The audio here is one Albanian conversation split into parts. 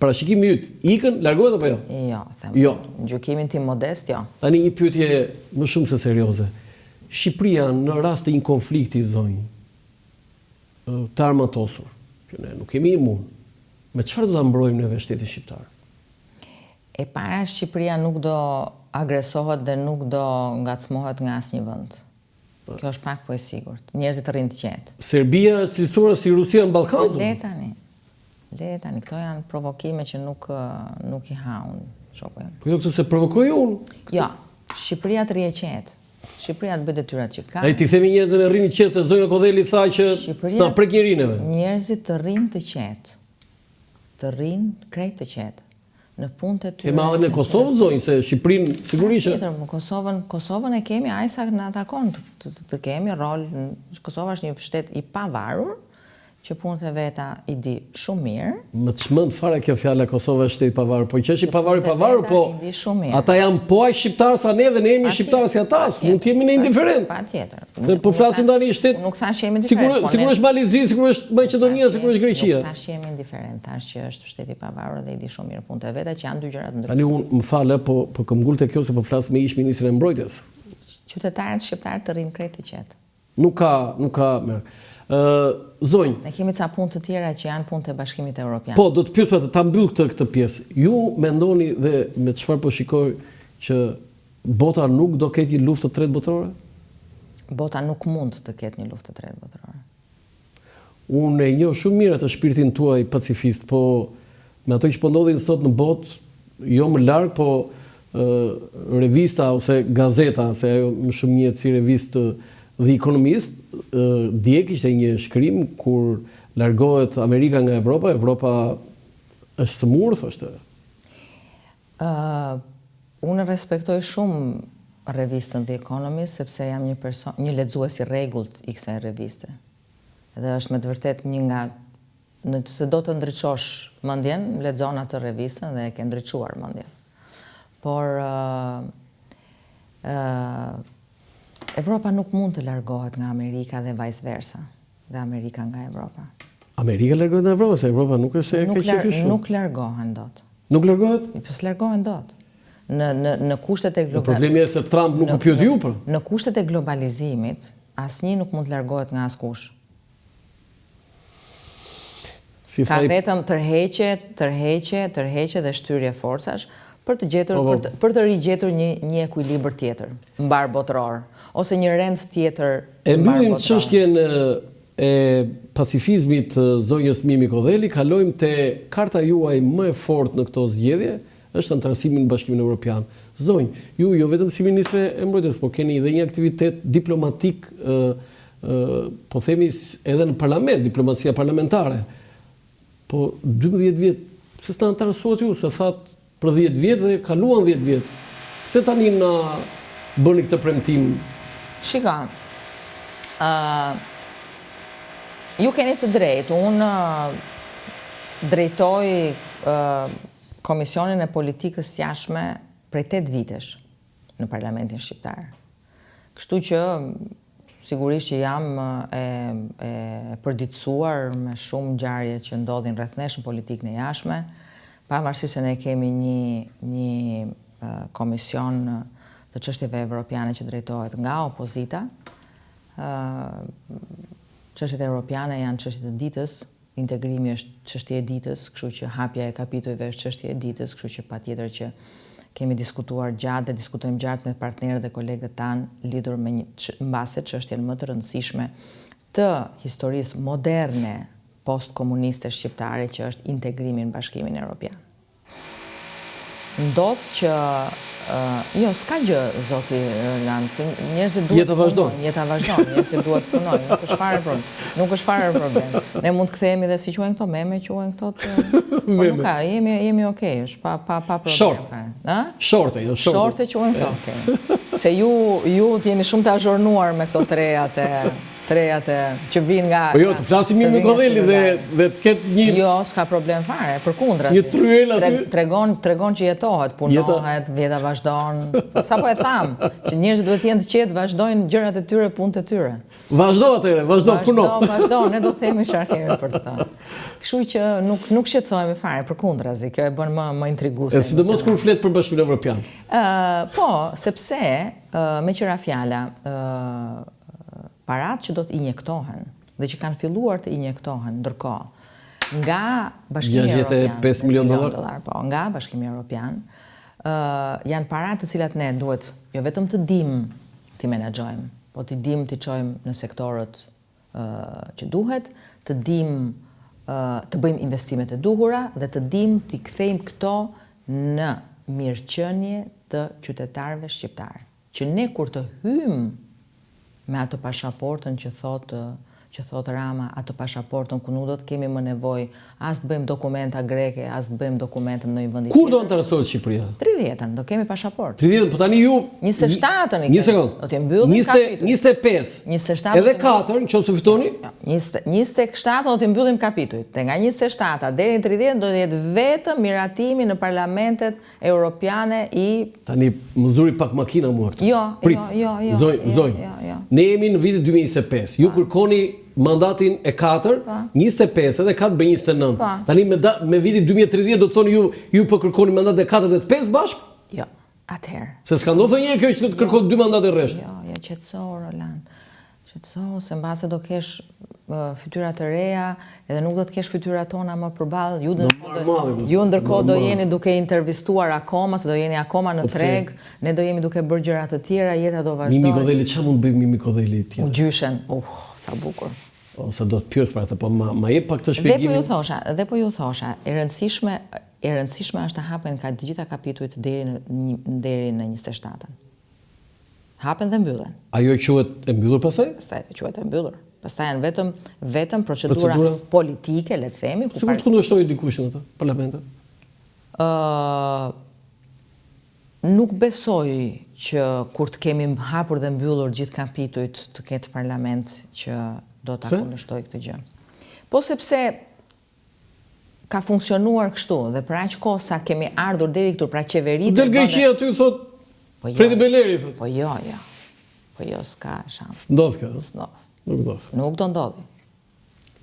parashikimi yt, ikën, largohet apo jo? Jo, them. Jo. Gjykimin tim modest, jo. Tani një pyetje më shumë se serioze. Shqipëria në rast të një konflikti zonjë të armatosur, që ne nuk kemi imun, me çfarë do ta mbrojmë neve shtetin shqiptar? E para, Shqipëria nuk do agresohet dhe nuk do ngacmohet nga asnjë vend. Kjo është pak po e sigurt. Njerëzit të rrinë të qetë. Serbia është cilësuar si Rusia në Ballkan? Le tani, këto janë provokime që nuk i haun, shoku. Po jo, këtë se provokoj unë. Jo, Shqipëria të rrihet qetë. Shqipëria të bëjë detyrat që ka. Ai ti themi njerëzve në rrinë qetë se zonja Kodheli tha që s'na prek njerineve. Njerëzit të rrinë të qetë. Të rrinë krejt të qetë. Në punët e tyre. E madhe në Kosovë zonjë se Shqipërinë sigurisht. Kosovën e kemi aq sa na takon të kemi rol. Kosova është një shtet i pavarur që punët e veta i di shumë mirë. Më çmend fare kjo fjala Kosova është shteti i pavarur, po që është i pavarur, po ata janë po aq shqiptarë sa ne dhe ne jemi shqiptarë si ata, mund të jemi ne indiferent. Patjetër. Po flasim tani shtet. Nuk thash që jemi indiferent. Sigurisht është Malizi, sigurisht është Maqedonia, sigurisht është Greqia. Nuk thash që jemi indiferent, thash që është shteti i pavarur dhe i di shumë mirë punët e veta që janë dy gjëra të ndryshme. Tani unë më fal, po kam ngulë te kjo se po flas me ish ministrin e mbrojtjes. Qytetarët shqiptarë të rrinë krejt të qetë. Nuk ka mirë. Zonjë. Ne kemi ca punë të tjera që janë punë të Bashkimit Evropian. Po, do të pyes ta mbyll këtë pjesë. Ju mendoni dhe me çfarë po shikoj që bota nuk do ketë një luftë të tretë botërore? Bota nuk mund të ketë një luftë të tretë botërore. Unë e njoh shumë mirë atë shpirtin tuaj pacifist, po me ato që po ndodhin sot në botë, jo më larg, po revista ose gazeta, se ajo më shumë njihet si revistë The Economist, dje kishte një shkrim kur largohet Amerika nga Evropa, Evropa është sëmurë, thoshte. Unë respektoj shumë revistën The Economist, sepse jam një lexues i rregullt i kësaj reviste. Dhe është me të vërtet një nga, nëse do të ndriçosh mendjen, lexon atë revistën dhe e ke ndriçuar mendjen. Por Evropa nuk mund të largohet nga Amerika dhe vice versa, dhe Amerika nga Evropa. Amerika largohet nga Evropa, se Evropa nuk është se ka qefi shumë. Nuk largohen dot. Nuk largohet? Po s'largohen dot. Në kushtet e problemi është se Trump nuk u pyet ju për. Në kushtet e globalizimit, asnjë nuk mund të largohet nga askush. Ka vetëm tërheqje dhe shtyrie forcash për të rigjetur një ekuilibër tjetër, mbar botëror, ose një rend tjetër mbar botëror. E mbyllim çështjen e pacifizmit zonjës Mimi Kodheli, kalojmë te karta juaj më e fortë në këto zgjedhje, është antarësimi në Bashkimin Evropian. Zonjë, ju jo vetëm si ministre e mbrojtjes, po keni edhe një aktivitet diplomatik, po themi edhe në parlament, diplomacia parlamentare. Po 12 vjet, pse s'ta antarësuat ju, se thatë për 10 vjet dhe kaluan 10 vjet. Pse tani na bëni këtë premtim? Shikon, ju keni të drejtë. Unë drejtoj Komisionin e Politikës Jashtme prej 8 vitesh në Parlamentin Shqiptar. Kështu që sigurisht që jam e përditësuar me shumë ngjarje që ndodhin rreth nesh në politikën e jashtme. Pavarësisht se ne kemi një komision të çështjeve evropiane që drejtohet nga opozita. Çështjet evropiane janë çështje të ditës, integrimi është çështje e ditës, kështu që hapja e kapitujve është çështje e ditës, kështu që patjetër që kemi diskutuar gjatë dhe diskutojmë gjatë me partnerët dhe kolegët tanë lidhur me mbase çështjen më të rëndësishme të historisë moderne post-komuniste shqiptare, që është integrimi në Bashkimin Evropian. Ndodh që jo, s'ka gjë, zoti Lancë, njerëzit duhet jeta vazhdon, njerëzit duhet punojnë, nuk është fare problem. Ne mund të kthehemi dhe si quhen këto meme, quhen këto po nuk ka, jemi okay, është pa problem. Shorte quhen këto, okay. Se ju jeni shumë të azhornuar me këto të rejat e trejat që vinë nga... Po jo, të flasim Mimi Kodheli dhe të ketë një... Jo, s'ka problem fare, për kundra. Një tryel aty. Tregon që jetohet, punohet, vjeta vazhdon. Sa po e thamë, që njerëzit duhet jenë të qetë, vazhdojnë gjërat e tyre, punët e tyre. Vazhdo atëre, vazhdo, puno. Vazhdo, ne do themi çfarë kemi për të thënë. Kështu që nuk shqetësohemi fare, për kundrazi, kjo e bën më intriguese. Sidomos kur flet për Bashkimin Evropian. Po, sepse me qëra fjala, parat që do të injektohen dhe që kanë filluar të injektohen ndërkohë nga Bashkimi Evropian, $65 milion, po, nga Bashkimi Evropian, janë parat të cilat ne duhet jo vetëm të dim t'i menaxhojmë, po t'i dim t'i çojmë në sektorët që duhet, të dim të bëjmë investimet e duhura dhe të dim t'i kthejmë këto në mirëqenie të qytetarëve shqiptarë. Që ne kur të hymë me atë pashaportën që thotë Rama, atë pashaportën ku nuk do të kemi më nevojë as të bëjmë dokumenta greke, as të bëjmë dokumenta në një vend tjetër. Kur do interesohet Shqipëria? 30-ën, do kemi pasaport. 30-ën, po tani ju 27-ën Një sekond. do të mbyllim kapitull. 25. 27 Edhe 4, nëse fitoni? 27 do të mbyllim kapitull. Te nga 27-a deri në 30 do të jetë vetëm miratimi në parlamentet europiane i... Tani më zuri pak makina mua këtu. Jo. Zonjë. Ne jemi në vitin 2025. Ju kërkoni mandatin e 4, 25 edhe 4 bën 29. Tani me vitin 2030 do të thoni ju po kërkoni mandat e 4 dhe të 5 bashk? Jo, atëherë. Se s'ka ndodhur një kjo që të kërkon 2 mandate rresht. Jo, qetëso Roland. Qetëso se mbase do kesh fytyra të reja, edhe nuk do të kesh fytyrat tona më përballë. Ju ndërkohë do jeni duke intervistuar akoma, se do jeni akoma në treg, ne do jemi duke bërë gjëra të tjera, jeta do vazhdojë. Mimi Kodheli, çfarë mund bëjmë Mimi Kodheli tjetër? U gjyshen. Sa bukur. Ose do të pyes për atë, po ma jep pak të shpjegimin. Dhe po ju thosha, e rëndësishme është të hapen ka të gjitha kapitujt deri në 27-ën. Hapen dhe mbyllen. Ajo quhet e mbyllur pastaj? Pastaj quhet e mbyllur. Pastaj janë vetëm procedura politike, le të themi, ku sikur të kundërshtojë dikush në atë parlamentet. Nuk besoj që kur të kemi hapur dhe mbyllur gjithë kapitujt të ketë parlament që do ta kundërshtojë këtë gjë. Po sepse ka funksionuar kështu dhe për aq kohë sa kemi ardhur deri këtu, pra qeveritë. Del Greqia aty thot Fredi Beleri thot. Po jo. Po jo, s'ka shans. S'ndodh kjo. Nuk do ndodhi.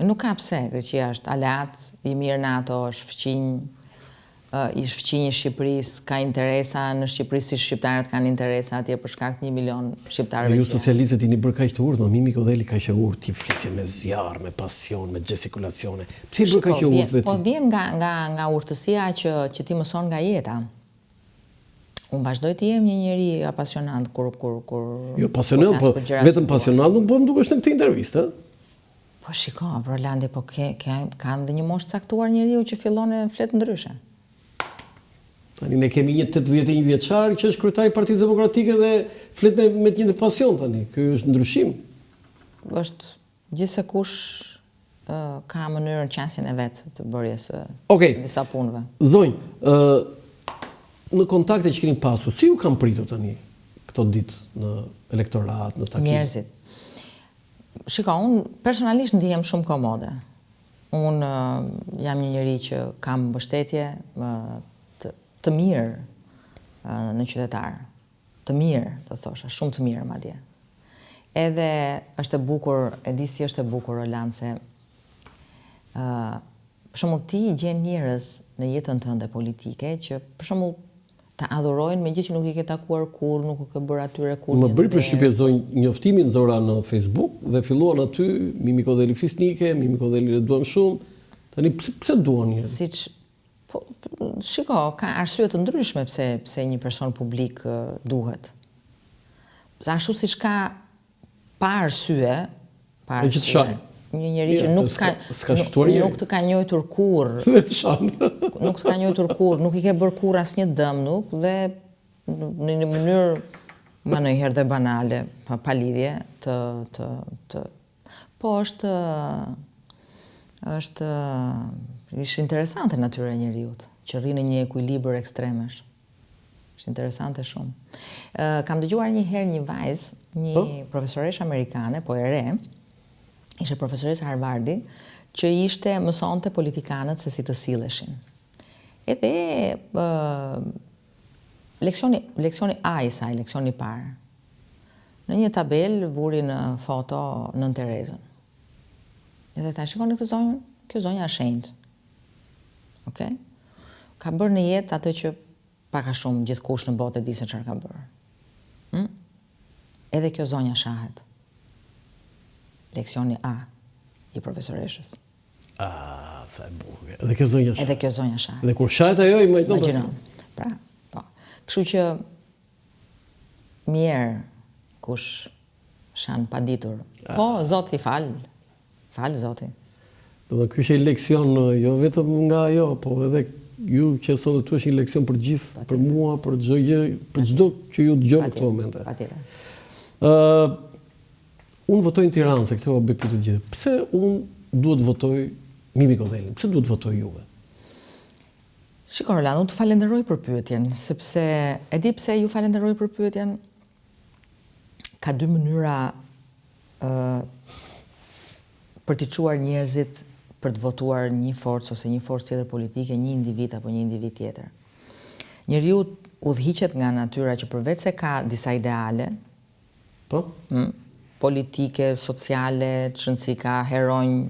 Nuk ka pse, Greqia është aleat, i mirë NATO, është fëqinj i Shqipërisë, ka interesa në Shqipëri si shqiptarët kanë interesa atje për shkak të 1 milion shqiptarëve. Ju socialistët jeni bërë kaq të urtë, Mimi Kodheli kaq të urtë, ti flisje me zjarr, me pasion, me gestikulacione. Pse bërë kaq të urtë? Po vjen nga urtësia që ti mëson nga jeta. Unë vazhdoj të jem një njeri apasionant kur... Jo, pasionant, po vetëm pasionant nuk po më dukesh në këtë intervistë, Po shiko, Rolandi, po kam dhe një moshë caktuar njeriu që fillon e flet ndryshe. Tani ne kemi një 81 vjeçar që është kryetari i Partisë Demokratike dhe flet me të njëjtin pasion tani. Ky është ndryshim. Është gjithsekush ka mënyrën qasjen e vet të bërjes së disa punëve. Zonjë, në kontakte që keni pasur, si ju kanë pritur tani këto ditë në elektorat, në takim? Njerëzit. Shiko, unë personalisht ndihem shumë komode. Unë jam një njeri që kam mbështetje të mirë në qytetar. Të mirë, do thosha, shumë të mirë madje. Edhe është e bukur, e di si është e bukur, Roland, se për shembull ti gjen njerëz në jetën tënde politike që për shembull ta adhurojnë me gjithë që nuk i ke takuar kur, nuk u ke bërë atyre kur. Më bëri përshtypje zonjë njoftimin nxora në Facebook dhe filluan aty Mimi Kodheli fisnike, Mimi Kodheli le duan shumë. Tani pse duan njerëz? Siç shiko, ka arsye të ndryshme pse një person publik duhet. Ashtu siç ka pa arsye, një njeri që nuk të ka njohur kurrë. Nuk të ka njohur kurrë, nuk i ke bërë kurrë asnjë dëm nuk dhe në një mënyrë më ndonjëherë dhe banale, pa lidhje po është interesante natyra e njeriut, që rri në një ekuilibër ekstremesh. Është interesante shumë. Kam dëgjuar një herë një vajzë, një profesoresh amerikane, po e re, ishte profesoresë Harvardi, që mësonte politikanët se si të silleshin. Edhe leksioni A i saj, leksioni parë. Në një tabel vuri në foto Nën Terezën. Edhe ta shikoni këtë zonjën, kjo zonja është shenjtë. Okay? Ka bërë në jetë atë që paka shumë gjithkush në botë e di se çfarë ka bërë. Edhe kjo zonja shahet. Leksioni A i profesoreshës. Sa e bukur. Edhe kjo zonja shahet. Edhe kjo zonja shahet. Dhe kur shahet ajo i imagjino pas. Pra, po. Kështu që mirë kush shan pa ditur. Po, Zoti fal. Fal Zoti. Do të ky është një leksion jo vetëm nga ajo, po edhe ju që sot këtu është një leksion për gjithë, për mua, për çdo gjë, për çdo që ju dëgjon në këtë moment. Patjetër. Unë votoj në Tiranë, se këtë o bëj pyetje gjithë. Pse unë duhet votoj Mimi Godhelin? Pse duhet votoj juve? Shiko Roland, unë të falenderoj për pyetjen, sepse e di pse ju falenderoj për pyetjen. Ka dy mënyra për të çuar njerëzit për të votuar një forcë ose një forcë tjetër politike, një individ apo një individ tjetër. Njeriu udhhiqet nga natyra që përveç se ka disa ideale, po, politike, sociale, që ka heronj,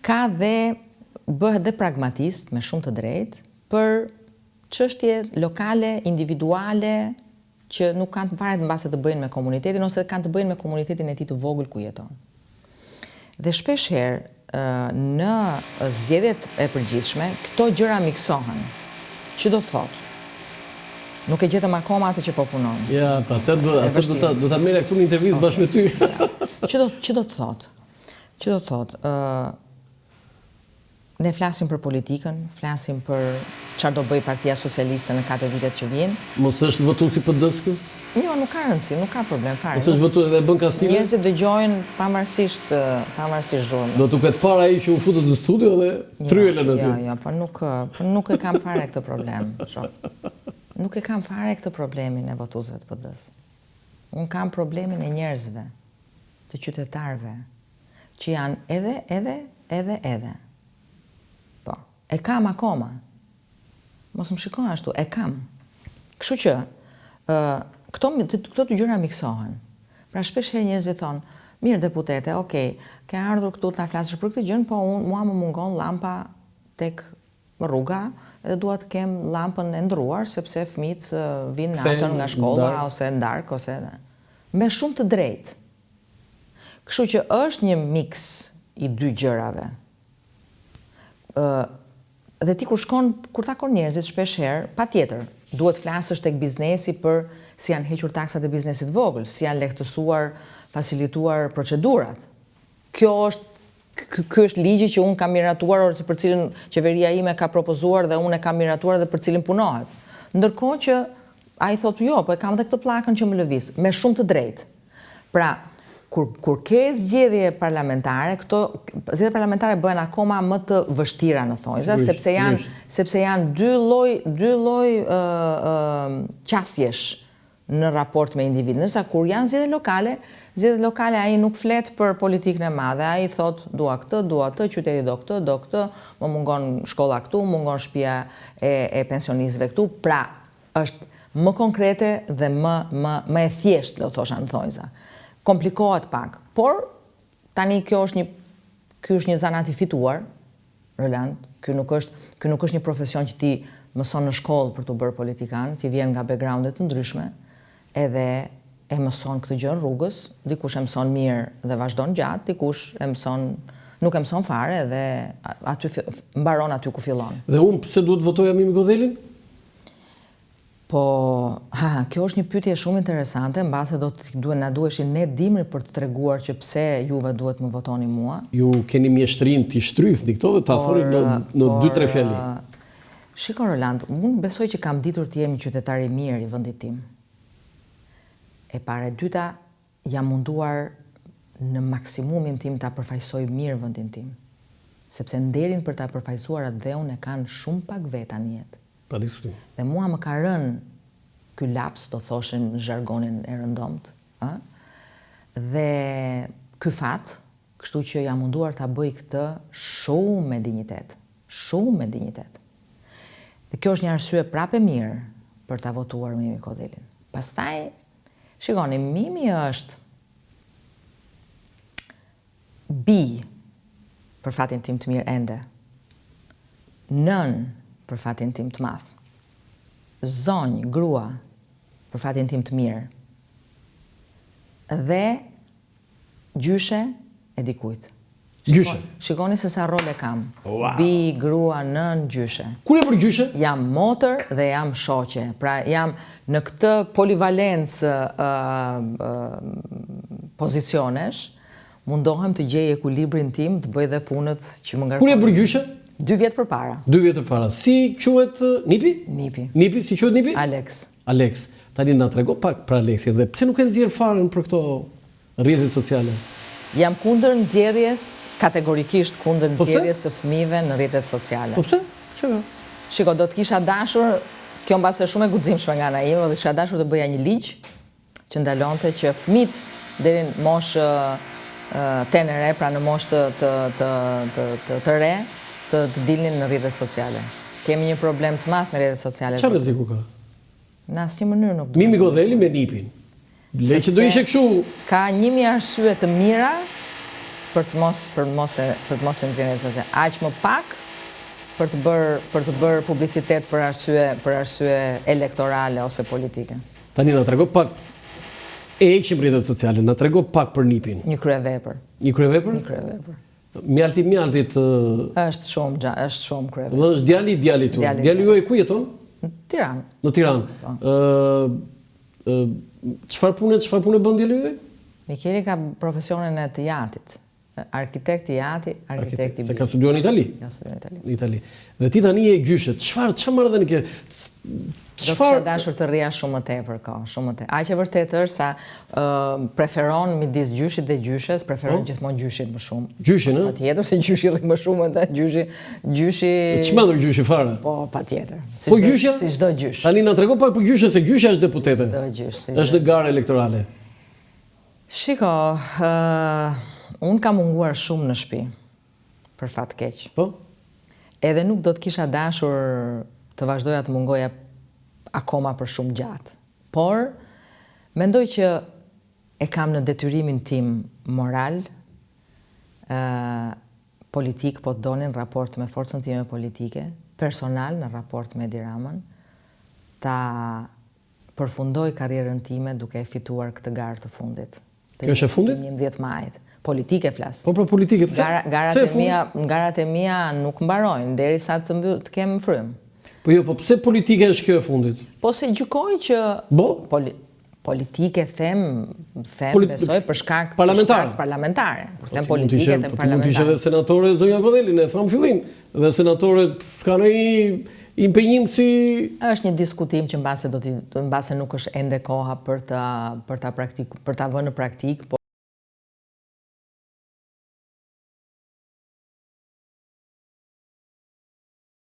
ka dhe bëhet dhe pragmatist me shumë të drejtë për çështje lokale, individuale, që nuk kanë varet mbase të bëjnë me komunitetin ose kanë të bëjnë me komunitetin e tij të vogël ku jeton. Dhe shpesh herë në zgjedhjet e përgjithshme këto gjëra miksohen. Që do të thotë? Nuk e gjetëm akoma atë që po punon. Ja, atë do ta merre këtu në intervistë bashkë me ty. Që do të thotë? Që do të thotë? Ne flasim për politikën, flasim për çfarë do bëj Partia Socialiste në 4 vitet që vijnë. Mos është votuesi PD-s kë? Jo, nuk ka rëndësi, nuk ka problem fare. Mos është votues dhe bën kastime? Njerëzit dëgjojnë pavarësisht zhurmës. Do të ketë para ai që u futët në studio dhe tryelën aty. Jo, po nuk e kam fare këtë problem. Nuk e kam fare këtë problemin e votuesve të PD-s. Unë kam problemin e njerëzve, të qytetarëve, që janë edhe. Po, e kam akoma. Mos më shikon ashtu, e kam. Kështu që, këto të gjëra miksohen. Pra shpesh herë njerëzit thonë, mirë deputete, okay, ke ardhur këtu ta flasësh për këtë gjë, po mua më mungon llampa tek rruga, edhe dua të kem llampën e ndruar sepse fëmijët vinë natën nga shkolla ose ndark ose me shumë të drejtë. Kështu që është një miks i dy gjërave. Dhe ti kur takon njerëzit shpesh herë, patjetër, duhet flasësh tek biznesi për si janë hequr taksat e biznesit vogël, si janë lehtësuar, facilituar procedurat. Ky është ligji që unë kam miratuar ose për cilin qeveria ime ka propozuar dhe unë e kam miratuar dhe për cilin punohet. Ndërkohë që ai thotë jo, po e kam dhe këtë pllakën që më lëviz, me shumë të drejtë. Pra, kur ke zgjedhje parlamentare, zgjedhjet parlamentare bëhen akoma më të vështira në thonjza, sepse janë dy lloj qasjesh në raport me individ. Ndërsa kur janë zgjedhjet lokale ai nuk flet për politikën e madhe, ai thot dua këtë, dua atë, qyteti do këtë, më mungon shkolla këtu, më mungon shtëpia e pensionistëve këtu, pra është më konkrete dhe më e thjeshtë, do thosha në thonjza. Komplikohet pak, por tani ky është një zanat i fituar, Roland, ky nuk është një profesion që ti mëson në shkollë për të bërë politikan, ti vjen nga backgrounde të ndryshme, edhe e mëson këtë gjë në rrugës, dikush e mëson mirë dhe vazhdon gjatë, dikush nuk e mëson fare dhe mbaron aty ku fillon. Dhe unë pse duhet votoja Mimi Godhelin? Po, kjo është një pyetje shumë interesante, mbase na duheshin ne dimri për të treguar që pse juve duhet më votoni mua. Ju keni mjeshtrin t'i shtrydhni këto dhe ta thoni në 2-3 fjali. Shiko Roland, unë besoj që kam ditur të jem një qytetar i mirë i vendit tim. E para, e dyta, jam munduar në maksimumin tim ta përfaqësoj mirë vendin tim. Sepse nderin për ta përfaqësuar atë dhe unë e kanë shumë pak veta në jetë. Pa diskutim. Dhe mua më ka rënë ky laps, do thoshin në zhargonin e rëndomt, dhe ky fat Kështu që jam munduar ta bëj këtë shumë me dinjitet. Shumë me dinjitet. Dhe kjo është një arsye prapë mirë për ta votuar Mimi Kodhelin. Pastaj, shikoni, Mimi është bi për fatin tim të mirë ende. Nën për fatin tim të madh. Zonjë, grua për fatin tim të mirë. Dhe gjyshe e dikujt. Gjyshe. Shikoni se sa role kam. Wow. Bi, grua, nën, gjyshe. Kur e për gjyshe? Jam motër dhe jam shoqe. Pra jam në këtë polivalencë pozicionesh, mundohem të gjej ekuilibrin tim, të bëj dhe punët që më ngarkojnë. Kur e për gjyshe? 2 vjet përpara. 2 vjet përpara. Si quhet Nipi? Nipi. Nipi, si quhet Nipi? Alex. Alex. Tani na trego pak për Aleksin dhe pse nuk e nxjerr fare për këto rrjetet sociale? Jam kundër nxjerrjes, kategorikisht kundër Po pse? nxjerrjes së fëmijëve në rrjetet sociale. Po pse? Çfarë? Shiko, do të kisha dashur, kjo mbase shumë e guximshme nga ana ime, do kisha dashur të bëja një ligj që ndalonte që fëmijët deri në moshë tenere, pra në moshë të re, të dilnin në rrjetet sociale. Kemi një problem të madh me rrjetet sociale. Çfarë rreziku ka? Në asnjë mënyrë nuk do. Mimi Kodheli me Nipin. Le që do ishte kështu. Ka 1000 arsye të mira për të mos e nxjerrë sociale. Aq më pak për të bërë publicitet për arsye elektorale ose politike. Tani na trego pak e heqim rrjetet sociale, na trego pak për Nipin. Një kryevepër. Një kryevepër? Një kryevepër. Mjaltit Është shumë kryevepër. do është djali tu. Djali juaj ku jeton? Në Tiranë. Në Tiranë. Çfarë pune bën djali juaj? Mikeli ka profesionin e të jatit. Arkitekt i jati, arkitekt i Se ka studiuar në Itali. Ka studiuar në Itali. Në Itali. Dhe ti tani e gjyshe, çfarë marrëdhënie ke? Do kisha dashur të rria shumë më tepër kohë, shumë më tepër. Aq e vërtetë është sa preferon midis gjyshit dhe gjyshes, preferon gjithmonë gjyshin më shumë. Gjyshin, ë? Patjetër se gjyshi rri më shumë ata gjyshi. Çmendur gjyshi fare. Po, patjetër. Po gjyshja? Si çdo gjysh. Tani na trego pak për gjyshën se gjyshja është deputete. Çdo gjysh. Është në garë elektorale. Shiko, unë kam munguar shumë në shtëpi, për fat keq. Po? Edhe nuk do të kisha dashur të vazhdoja të mungoja akoma për shumë gjatë. Por, mendoj që e kam në detyrimin tim moral, politik, po të donin raport me forcën time politike, personal në raport me Edi Ramën, ta përfundoj karrierën time duke e fituar këtë garë të fundit. Kjo është e fundit? 11 majit. Politike flas. Po për politike, pse? Garat e mia nuk mbarojnë derisa të kem frymë. Po jo, po pse politike është kjo e fundit? Po se gjykoj që politike them besoj për shkak parlamentare. Kur them politike them parlamentare. Mund të ishte edhe senatore zonja Kodhelin, e tham fillim, dhe senatore s'ka ndonjë impenjim si është një diskutim që mbase nuk është ende koha për ta vënë në praktik,